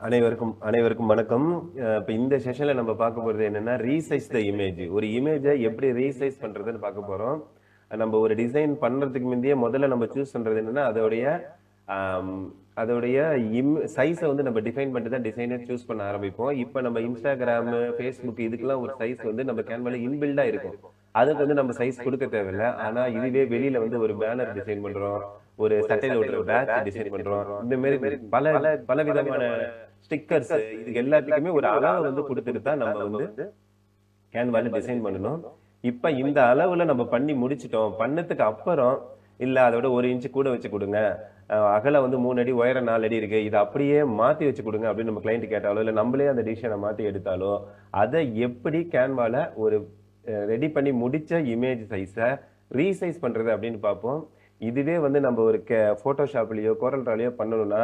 அனைவருக்கும் வணக்கம். இப்ப இந்த செஷன்ல நம்ம பார்க்க போறது என்னன்னா, ரீசைஸ் த இமேஜ். ஒரு இமேஜை எப்படி ரீசைஸ் பண்றதுன்னு பார்க்க போறோம். நம்ம ஒரு டிசைன் பண்றதுக்கு முந்தையே முதல்ல நம்ம சூஸ் பண்றது என்னன்னா, ஆம், அதோடைய சைஸை வந்து நம்ம டிஃபைன் பண்ணிட்டு தான் டிசைனை சூஸ் பண்ண ஆரம்பிப்போம். இப்ப நம்ம இன்ஸ்டாகிராம், ஃபேஸ்புக் இதுக்கெல்லாம் ஒரு சைஸ் வந்து நம்ம கேன்வால இன்பில்டா இருக்கும். அதுக்கு வந்து நம்ம சைஸ் கொடுக்க தேவையில்ல. ஆனா இதுவே வெளியில வந்து ஒரு பேனர் டிசைன் பண்றோம், ஒரு சட்டையில ஒட்டுற பேட்ச் டிசைன் பண்றோம். இந்த மாதிரி பல பல விதமான ஸ்டிக்கர்ஸ் இது எல்லாத்துக்குமே ஒரு அளவை வந்து கொடுத்துட்டு தான் நம்ம வந்து கேன்வால டிசைன் பண்ணணும். இப்ப இந்த அளவுல நம்ம பண்ணி முடிச்சிட்டோம். பண்ணதுக்கு அப்புறம் இல்ல அதோட 1 இன்ச் கூட வச்சு கொடுங்க, அகலம் வந்து 3 அடி, உயரம் 4 அடி இருக்கு, இதை அப்படியே மாத்தி வச்சு கொடுங்க அப்படின்னு நம்ம கிளைண்ட் கேட்டாலோ, இல்ல நம்மளே அந்த டிசிஷனை மாத்தி எடுத்தாலோ, அதை எப்படி கேன்வால ஒரு ரெடி பண்ணி முடிச்ச இமேஜ் சைஸை ரீசைஸ் பண்றது அப்படின்னு பார்ப்போம். இதுவே வந்து நம்ம ஒரு போட்டோஷாப்லயோ கோரல்ட்ராலயோ பண்ணணும்னா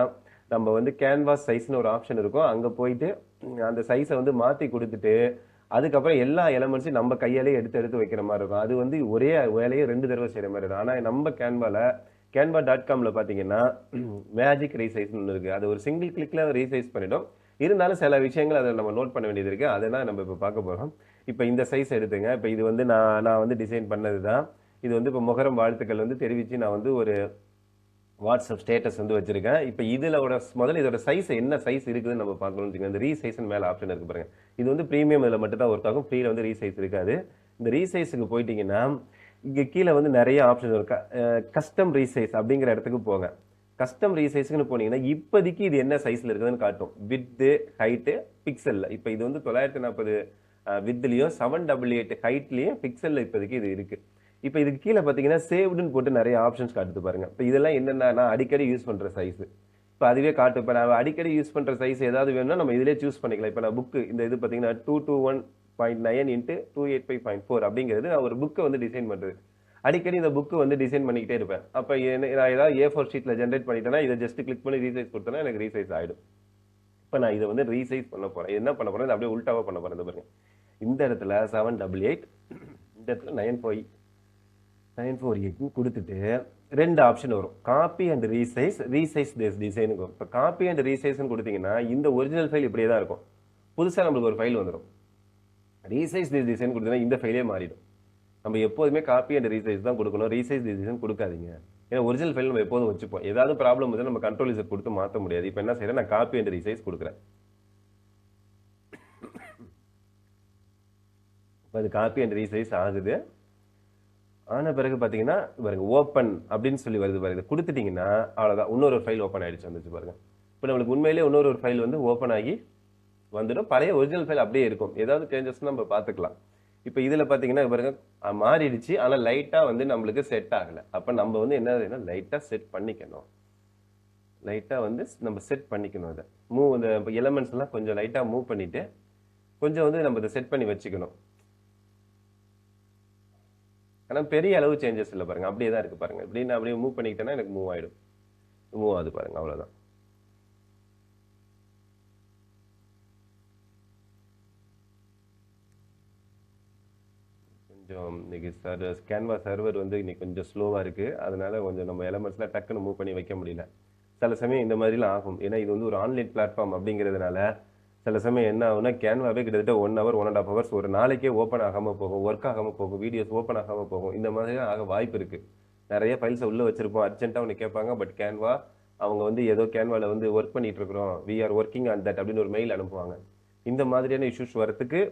நம்ம வந்து கேன்வாஸ் சைஸ்னு ஒரு ஆப்ஷன் இருக்கும். அங்க போயிட்டு அந்த சைஸை வந்து மாத்தி கொடுத்துட்டு அதுக்கப்புறம் எல்லா எலமெண்ட்ஸையும் நம்ம கையாலே எடுத்து எடுத்து வைக்கிற மாதிரி இருக்கும். அது வந்து ஒரே வேலையை 2 தடவை செய்யற மாதிரி இருக்கும். ஆனா நம்ம canva.comல பாத்தீங்கன்னா மேஜிக் ரீசைஸ்னு ஒன்று இருக்கு. அது ஒரு சிங்கிள் கிளிக்ல ரீசைஸ் பண்ணிடும். இருந்தாலும் சில விஷயங்கள் அதை நம்ம நோட் பண்ண வேண்டியது இருக்கு. அதை தான் நம்ம இப்போ பார்க்க போறோம். இப்போ இந்த சைஸ் எடுத்துங்க. இப்போ இது வந்து நான் வந்து டிசைன் பண்ணது தான். இது வந்து இப்போ முகரம் வாழ்த்துக்கள் வந்து தெரிவித்து நான் வந்து ஒரு வாட்ஸ்அப் ஸ்டேட்டஸ் வந்து வச்சிருக்கேன். இப்போ முதல்ல இதோட சைஸ் என்ன சைஸ் இருக்குதுன்னு நம்ம பார்க்கணும்னு வச்சுக்கோங்க. இந்த ரீசைஸ்னு மேலே ஆப்ஷன் இருக்கு பாருங்க. இது வந்து ப்ரீமியம் இதில் மட்டும் தான் ஒர்க் ஆகும். ஃப்ரீல வந்து ரீசைஸ் இருக்காது. இந்த ரீசைஸுக்கு போயிட்டீங்கன்னா இங்கே கீழே வந்து நிறைய ஆப்ஷன் இருக்கு. கஸ்டம் ரீசைஸ் அப்படிங்கிற இடத்துக்கு போங்க. கஸ்டம் ரீசைஸ்க்குன்னு போனீங்கன்னா இப்போதைக்கு இது என்ன சைஸ்ல இருக்குதுன்னு காட்டும். With, height, பிக்சல்ல. இப்போ இது வந்து 940 வித்லயும் 788 ஹைட்லயும் பிக்சல்ல இப்போதைக்கு இது இருக்கு. இப்போ இதுக்கு கீழே பார்த்தீங்கன்னா சேவ்டுன்னு போட்டு நிறைய ஆப்ஷன்ஸ் காட்டுது பாருங்க. இப்போ இதெல்லாம் என்னென்னா நான் அடிக்கடி யூஸ் பண்ற சைஸ். இப்போ அதுவே காட்டு. இப்போ நான் அடிக்கடி யூஸ் பண்ற சைஸ் ஏதாவது வேணும்னா நம்ம இதிலே சூஸ் பண்ணிக்கலாம். இப்போ நான் புக்கு இந்த இது பார்த்தீங்கன்னா 221.9 x 285.4 அப்படிங்கிறது நான் ஒரு புக்கை வந்து டிசைன் பண்றது. அடிக்கடி இந்த புக்கு வந்து டிசைன் பண்ணிக்கிட்டே இருப்பேன். அப்போ நான் ஏதாவது A4 ஷீட்ல ஜென்ரேட் பண்ணிட்டேன்னா இதை ஜஸ்ட் கிளிக் பண்ணி ரீசைஸ் கொடுத்தேன்னா எனக்கு ரீசைஸ் ஆயிடும். இப்போ நான் இதை வந்து ரீசைஸ் பண்ண போறேன். என்ன பண்ண போறேன், அப்படியே உல்டாவா பண்ண போறேன் பாருங்க. இந்த இடத்துல 788, இந்த இடத்துல 948 கொடுத்துட்டு 2 ஆப்ஷன் வரும். Copy and resize this design. இப்போ காப்பி அண்ட் ரீசைஸ்ன்னு கொடுத்தீங்கன்னா இந்த ஒரிஜினல் ஃபைல் இப்படியே தான் இருக்கும். புதுசாக நம்மளுக்கு ஒரு ஃபைல் வந்துடும். ரீசைஸ் திஸ் டிசைன் கொடுத்தீங்கன்னா இந்த ஃபைலே மாறிடும். நம்ம எப்போதுமே காப்பி அண்ட் ரீசைஸ் தான் கொடுக்கணும். ரீசைஸ் திஸ் டிசைன் கொடுக்காதீங்க. ஏன்னா ஒரிஜினல் ஃபைல் நம்ம எப்போதும் வச்சுப்போம். ஏதாவது ப்ராப்ளம் வந்து நம்ம கண்ட்ரோல் இசட் கொடுத்து மாற்ற முடியாது. இப்போ என்ன செய்யறேன், நான் காப்பி அண்ட் ரீசைஸ் கொடுக்குறேன். இப்போ அது காப்பி அண்ட் ரீசைஸ் ஆகுது. ஆன பிறகு பார்த்தீங்கன்னா பாருங்க ஓப்பன் அப்படின்னு சொல்லி வருது பாருங்க. கொடுத்துட்டீங்கன்னா அவ்வளோதான், இன்னொரு ஃபைல் ஓப்பன் ஆயிடுச்சு வந்துச்சு பாருங்க. இப்போ நம்மளுக்கு உண்மையிலேயே இன்னொரு ஃபைல் வந்து ஓப்பன் ஆகி வந்துடும். பழைய ஒரிஜினல் ஃபைல் அப்படியே இருக்கும். ஏதாவது சேஞ்சஸ் நம்ம பார்த்துக்கலாம். இப்போ இதில் பார்த்தீங்கன்னா பாருங்க மாறிடுச்சு. ஆனால் லைட்டாக வந்து நம்மளுக்கு செட் ஆகலை. அப்போ நம்ம வந்து என்ன லைட்டாக செட் பண்ணிக்கணும். லைட்டாக வந்து நம்ம செட் பண்ணிக்கணும். அதை இந்த எலமெண்ட்ஸ் எல்லாம் கொஞ்சம் லைட்டாக மூவ் பண்ணிட்டு கொஞ்சம் வந்து நம்ம இதை செட் பண்ணி வச்சுக்கணும். ஆனால் பெரிய அளவு சேஞ்சஸ் இல்லை பாருங்க, அப்படியே தான் இருக்கு பாருங்க. இப்படி நான் அப்படியே மூவ் பண்ணிக்கிட்டேன்னா எனக்கு மூவ் ஆகுது பாருங்க. அவ்வளோதான். கொஞ்சம் இன்னைக்கு கேன்வா சர்வர் வந்து இன்னைக்கு கொஞ்சம் ஸ்லோவா இருக்கு. அதனால கொஞ்சம் நம்ம எலமெண்ட்ஸ்லாம் டக்குன்னு மூவ் பண்ணி வைக்க முடியல. சில சமயம் இந்த மாதிரிலாம் ஆகும். ஏன்னா இது வந்து ஒரு ஆன்லைன் பிளாட்ஃபார்ம் அப்படிங்கிறதுனால சில சமயம் என்ன ஆகும்னா கேன்வாவே கிட்டத்தட்ட 1 hour 1.5 hours ஒரு நாளைக்கே ஓப்பன் ஆகாமல் போகும், ஒர்க் ஆகாமல் போகும், வீடியோஸ் ஓப்பன் ஆகாமல் போகும். இந்த மாதிரி ஆக வாய்ப்பு இருக்கு. நிறைய ஃபைல்ஸை உள்ள வச்சிருப்போம், அர்ஜென்ட்டாக ஒன்று கேட்பாங்க. பட் கேன்வா அவங்க வந்து ஏதோ கேன்வாவில் வந்து ஒர்க் பண்ணிட்டு இருக்கிறோம், we are working on that அப்படின்னு ஒரு மெயில் அனுப்புவாங்க. இந்த மாதிரியான இஷ்யூஸ் வரத்துக்கு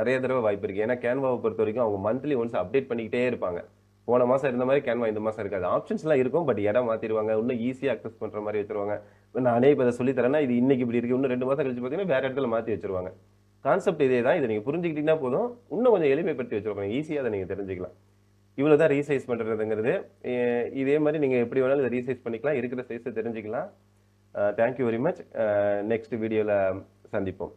நிறைய தடவை வாய்ப்பு இருக்கு. ஏன்னா கேன்வாவை பொறுத்த வரைக்கும் அவங்க மந்த்லி ஒன்ஸ் அப்டேட் பண்ணிக்கிட்டே இருப்பாங்க. போன மாசம் இருந்த மாதிரி கேன்வா இந்த மாசம் இருக்காது. ஆப்ஷன்ஸ் எல்லாம் இருக்கும், பட் இடம் மாத்திடுவாங்க. இன்னும் ஈஸியா அக்சஸ் பண்ற மாதிரி வச்சிருவாங்க. நானே இப்போ இதை சொல்லி தரேன்னா இது இன்னைக்கு இப்படி இருக்கு, இன்னும் 2 மாசம் கழிச்சு பார்த்தீங்கன்னா வேற இடத்துல மாத்தி வச்சிருவாங்க. கான்செப்ட் இதே தான். இதை நீங்க புரிஞ்சுக்கிட்டீங்கன்னா போதும், இன்னும் கொஞ்சம் எளிமைப்படுத்தி வச்சிருப்பாங்க. ஈஸியா அதை நீங்க தெரிஞ்சுக்கலாம். இவ்வளவுதான் ரீசைஸ் பண்றதுங்கிறது. இதே மாதிரி நீங்க எப்படி வேணாலும் இதை ரீசைஸ் பண்ணிக்கலாம், இருக்கிற சைஸை தெரிஞ்சுக்கலாம். Thank you very much. நெக்ஸ்ட் வீடியோல சந்திப்போம்.